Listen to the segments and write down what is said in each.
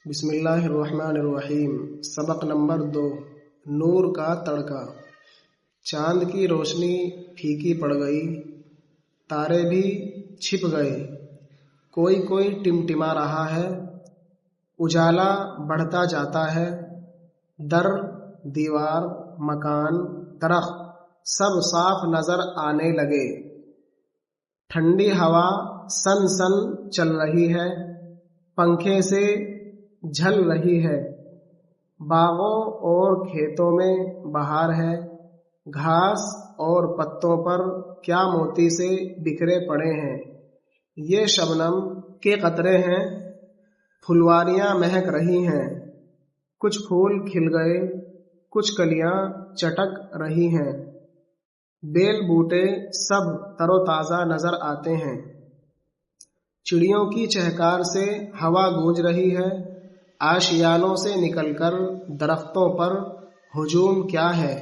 بسم اللہ الرحمن الرحیم۔ سبق نمبر 2، نور کا تڑکا۔ چاند کی روشنی پھیکی پڑ گئی، تارے بھی چھپ گئے، کوئی کوئی ٹمٹما رہا ہے، اجالا بڑھتا جاتا ہے، در، دیوار، مکان، درخت سب صاف نظر آنے لگے، ٹھنڈی ہوا سن سن چل رہی ہے، پنکھے سے جھل رہی ہے، باغوں اور کھیتوں میں بہار ہے، گھاس اور پتوں پر کیا موتی سے بکھرے پڑے ہیں، یہ شبنم کے قطرے ہیں، پھلواریاں مہک رہی ہیں، کچھ پھول کھل گئے، کچھ کلیاں چٹک رہی ہیں، بیل بوٹے سب تر و تازہ نظر آتے ہیں، چڑیوں کی چہکار سے ہوا گونج رہی ہے، آشیانوں سے نکل کر درختوں پر ہجوم کیا ہے،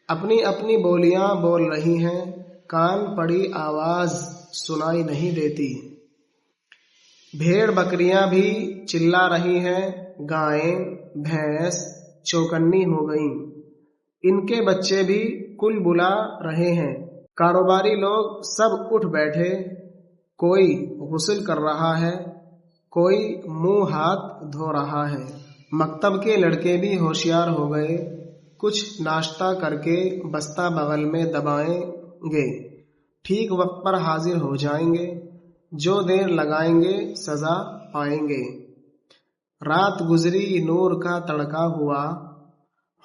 اپنی اپنی بولیاں بول رہی ہیں، کان پڑی آواز سنائی نہیں دیتی، بھیڑ بکریاں بھی چلا رہی ہیں، گائیں بھینس چوکنی ہو گئیں، ان کے بچے بھی کل بلا رہے ہیں، کاروباری لوگ سب اٹھ بیٹھے، کوئی غسل کر رہا ہے، کوئی منہ ہاتھ دھو رہا ہے، مکتب کے لڑکے بھی ہوشیار ہو گئے، کچھ ناشتہ کر کے بستہ بغل میں دبائیں گے، ٹھیک وقت پر حاضر ہو جائیں گے، جو دیر لگائیں گے سزا پائیں گے، رات گزری نور کا تڑکا ہوا،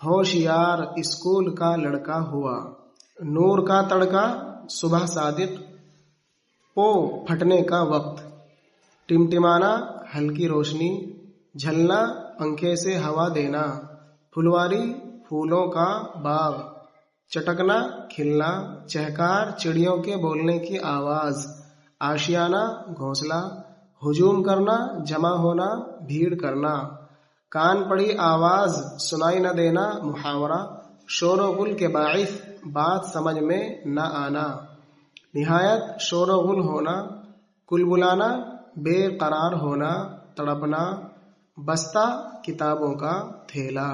ہوشیار اسکول کا لڑکا ہوا، نور کا تڑکا صبح صادق، پو پھٹنے کا وقت، ٹمٹمانا ہلکی روشنی، جھلنا پنکھے سے ہوا دینا، پھلواری پھولوں کا باغ، چٹکنا کھلنا، چہکار چڑیوں کے بولنے کی آواز، آشیانہ گھونسلہ، ہجوم کرنا جمع ہونا بھیڑ کرنا، کان پڑی آواز سنائی نہ دینا محاورہ، شور و غل کے باعث بات سمجھ میں نہ آنا، نہایت شور و غل ہونا، کل بلانا بے قرار ہونا، تڑپنا، بستہ کتابوں کا تھیلا۔